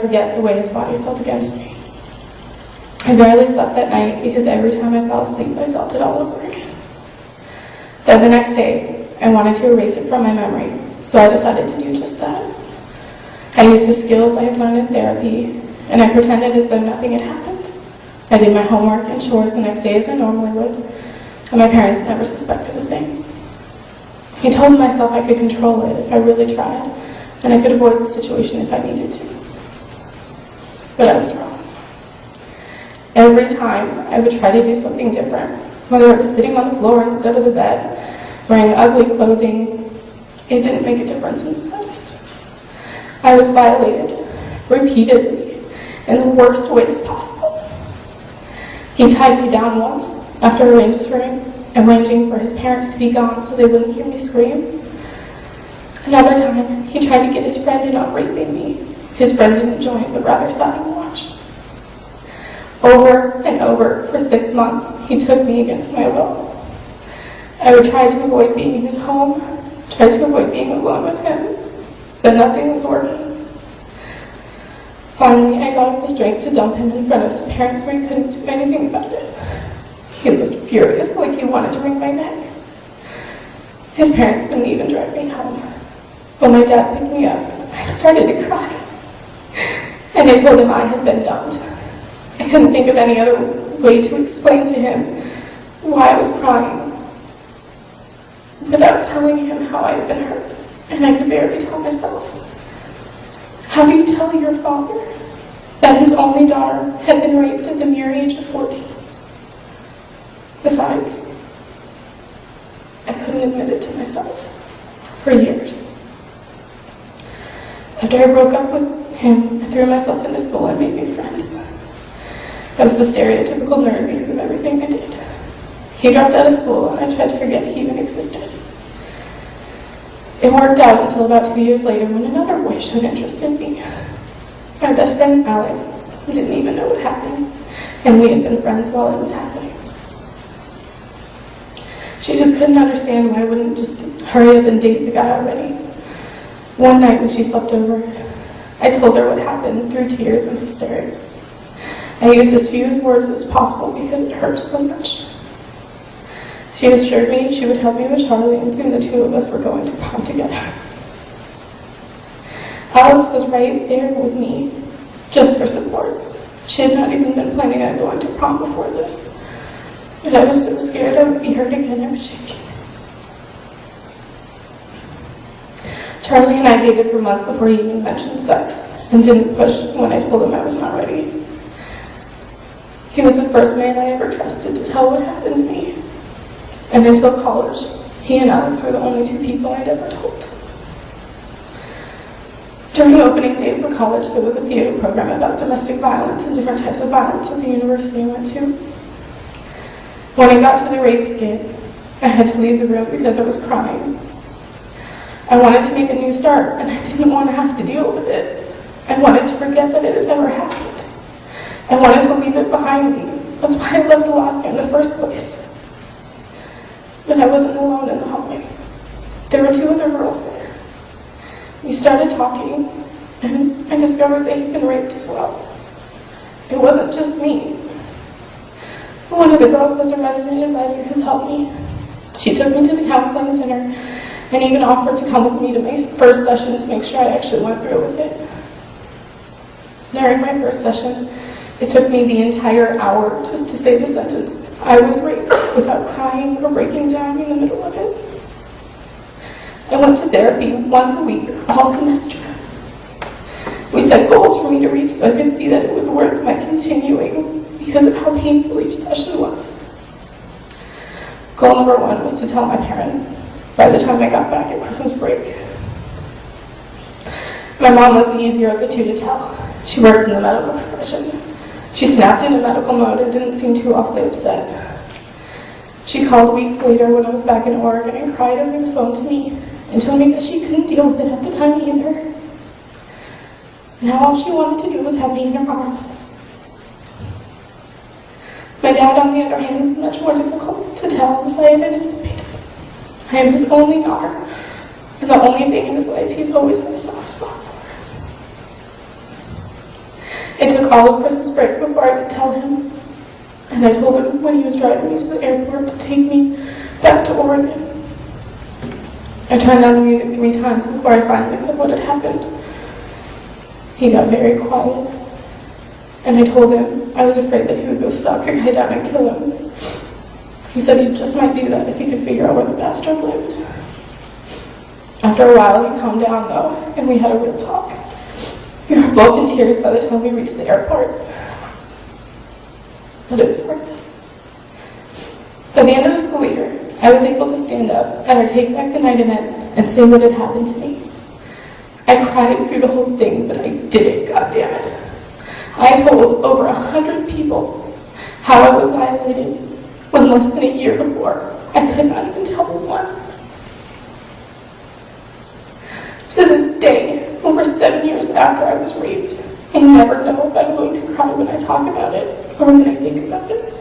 forget the way his body felt against me. I barely slept that night because every time I fell asleep, I felt it all over again. Then the next day, I wanted to erase it from my memory, so I decided to do just that. I used the skills I had learned in therapy, and I pretended as though nothing had happened. I did my homework and chores the next day as I normally would, and my parents never suspected a thing. I told myself I could control it if I really tried, and I could avoid the situation if I needed to. But I was wrong. Every time I would try to do something different, whether it was sitting on the floor instead of the bed, wearing ugly clothing, it didn't make a difference in the slightest. I was violated, repeatedly, in the worst ways possible. He tied me down once, after arranging for his parents to be gone so they wouldn't hear me scream. Another time, he tried to get his friend in on raping me. His friend didn't join, but rather sat and watched. Over and over, for 6 months, he took me against my will. I would try to avoid being in his home, tried to avoid being alone with him, but nothing was working. Finally, I got up the strength to dump him in front of his parents where he couldn't do anything about it. He looked furious, like he wanted to wring my neck. His parents wouldn't even drive me home. When my dad picked me up, I started to cry. And I told him I had been dumped. I couldn't think of any other way to explain to him why I was crying without telling him how I had been hurt, and I could barely tell myself. How do you tell your father that his only daughter had been raped at the mere age of 14? Besides, I couldn't admit it to myself for years. After I broke up with him, I threw myself into school and made new friends. I was the stereotypical nerd because of everything I did. He dropped out of school, and I tried to forget he even existed. It worked out until about 2 years later when another boy showed interest in me. My best friend, Alex, didn't even know what happened, and we had been friends while it was happening. She just couldn't understand why I wouldn't just hurry up and date the guy already. One night when she slept over, I told her what happened through tears and hysterics. I used as few words as possible because it hurt so much. She assured me she would help me with Charlie, and soon the two of us were going to prom together. Alex was right there with me, just for support. She had not even been planning on going to prom before this. But I was so scared I would be hurt again, I was shaking. Charlie and I dated for months before he even mentioned sex, and didn't push when I told him I was not ready. He was the first man I ever trusted to tell what happened to me. And until college, he and Alex were the only two people I'd ever told. During opening days of college, there was a theater program about domestic violence and different types of violence at the university I went to. When I got to the rape skit, I had to leave the room because I was crying. I wanted to make a new start, and I didn't want to have to deal with it. I wanted to forget that it had ever happened. I wanted to leave it behind me. That's why I left Alaska in the first place. But I wasn't alone in the hallway. There were two other girls there. We started talking, and I discovered they had been raped as well. It wasn't just me. One of the girls was a resident advisor who helped me. She took me to the counseling center and even offered to come with me to my first session to make sure I actually went through with it. During my first session, it took me the entire hour just to say the sentence, "I was raped," without crying or breaking down in the middle of it. I went to therapy once a week, all semester. We set goals for me to reach so I could see that it was worth my continuing because of how painful each session was. Goal number 1 was to tell my parents by the time I got back at Christmas break. My mom was the easier of the two to tell. She works in the medical profession. She snapped into medical mode and didn't seem too awfully upset. She called weeks later when I was back in Oregon and cried over the phone to me and told me that she couldn't deal with it at the time either. Now all she wanted to do was have me in her arms. My dad, on the other hand, was much more difficult to tell as I had anticipated. I am his only daughter, and the only thing in his life he's always had a soft spot for. It took all of Christmas break before I could tell him, and I told him when he was driving me to the airport to take me back to Oregon. I turned down the music 3 times before I finally said what had happened. He got very quiet, and I told him I was afraid that he would go stalk the guy down and kill him. He said he just might do that if he could figure out where the bastard lived. After a while, he calmed down, though, and we had a real talk. We were both in tears by the time we reached the airport. But it was worth it. By the end of the school year, I was able to stand up at our Take Back the Night event and say what had happened to me. I cried through the whole thing, but I did it, goddammit. I told over 100 people how I was violated, when less than a year before, I could not even tell one. To this day, over 7 years after I was raped, I never know if I'm going to cry when I talk about it or when I think about it.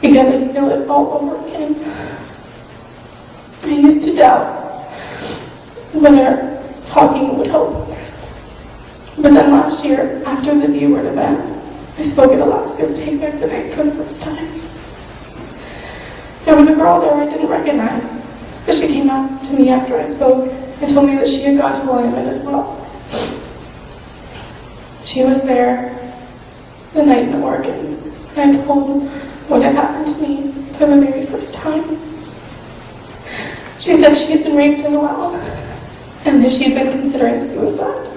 Because I feel it all over again. I used to doubt whether talking would help others. But then last year, after the V-Word event, I spoke at Alaska's Take Back the Night for the first time. There was a girl there I didn't recognize, but she came up to me after I spoke and told me that she had gone to Willamette as well. She was there the night in Oregon, and I told what had happened to me for the very first time. She said she had been raped as well, and that she had been considering suicide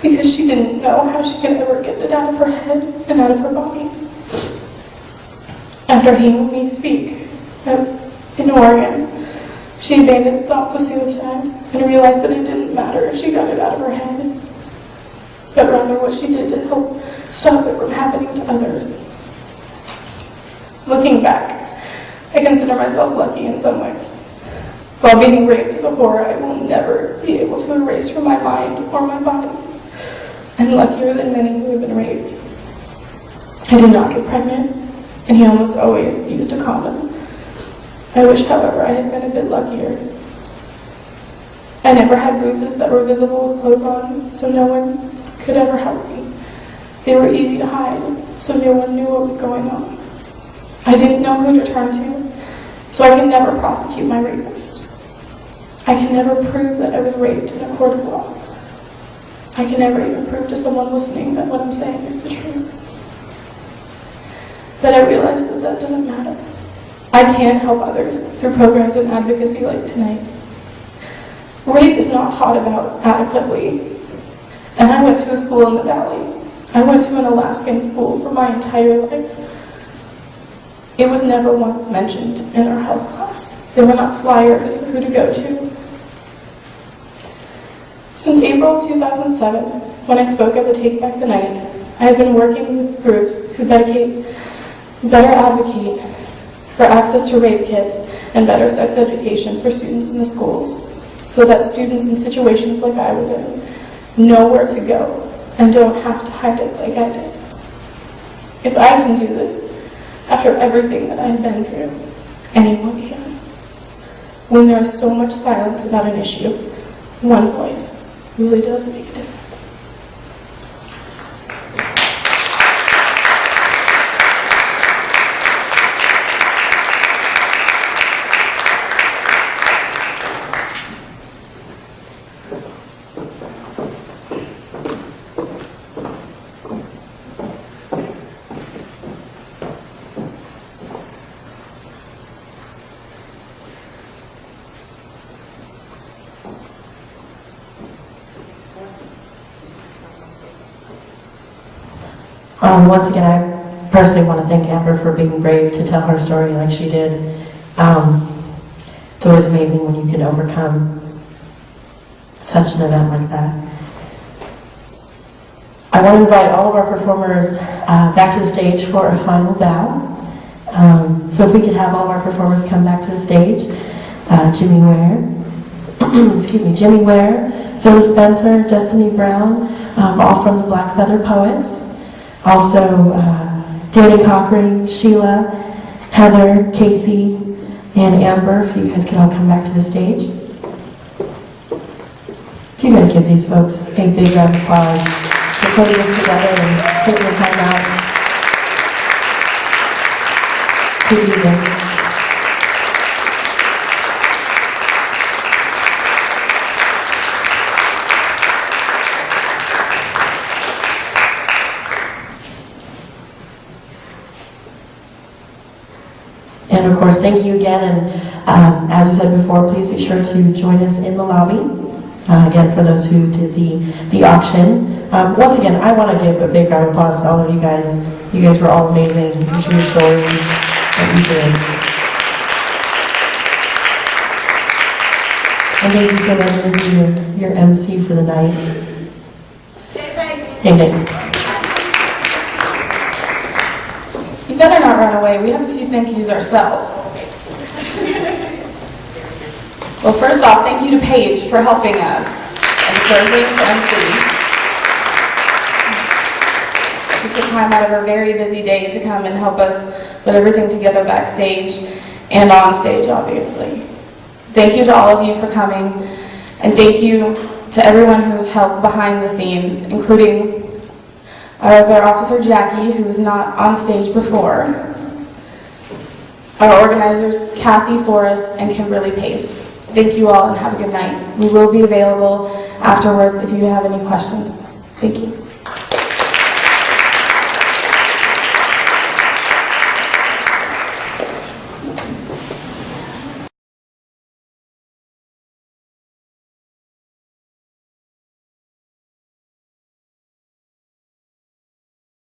because she didn't know how she could ever get it out of her head and out of her body. After hearing me speak in Oregon, she abandoned thoughts of suicide and realized that it didn't matter if she got it out of her head, but rather what she did to help stop it from happening to others. Looking back, I consider myself lucky in some ways. While being raped is a horror I will never be able to erase from my mind or my body, I'm luckier than many who have been raped. I did not get pregnant, and he almost always used a condom. I wish, however, I had been a bit luckier. I never had bruises that were visible with clothes on, so no one could ever help me. They were easy to hide, so no one knew what was going on. I didn't know who to turn to, so I can never prosecute my rapist. I can never prove that I was raped in a court of law. I can never even prove to someone listening that what I'm saying is the truth. But I realize that that doesn't matter. I can help others through programs and advocacy like tonight. Rape is not taught about adequately, and I went to a school in the Valley. I went to an Alaskan school for my entire life. It was never once mentioned in our health class. There were not flyers for who to go to. Since April of 2007, when I spoke at the Take Back the Night, I have been working with groups who better advocate for access to rape kits and better sex education for students in the schools, so that students in situations like I was in know where to go and don't have to hide it like I did. If I can do this, after everything that I have been through, anyone can. When there is so much silence about an issue, one voice really does make a difference. Once again, I personally want to thank Amber for being brave to tell her story like she did. It's always amazing when you can overcome such an event like that. I want to invite all of our performers back to the stage for a final bow. So if we could have all of our performers come back to the stage. Jimmy Ware, excuse me, Jimmy Ware, Phyllis Spencer, Destiny Brown, all from the Black Feather Poets. Also, Danny Cochran, Sheila, Heather, Casey, and Amber, if you guys could all come back to the stage. If you guys Let's give these folks a big round of applause for putting this together and taking the time out to do this. And of course, thank you again, and as we said before, please be sure to join us in the lobby. Again, for those who did the auction. Once again, I want to give a big round of applause to all of you guys. You guys were all amazing. You shared your stories that you did. And thank you for letting me be your MC for the night. Hey, thanks. You better not run away. We have a few thank yous ourselves. Well, first off, thank you to Paige for helping us and for agreeing to MC. She took time out of her very busy day to come and help us put everything together backstage and on stage, obviously. Thank you to all of you for coming, and thank you to everyone who has helped behind the scenes, including our other officer, Jackie, who was not on stage before, our organizers, Kathy Forrest and Kimberly Pace. Thank you all and have a good night. We will be available afterwards if you have any questions. Thank you.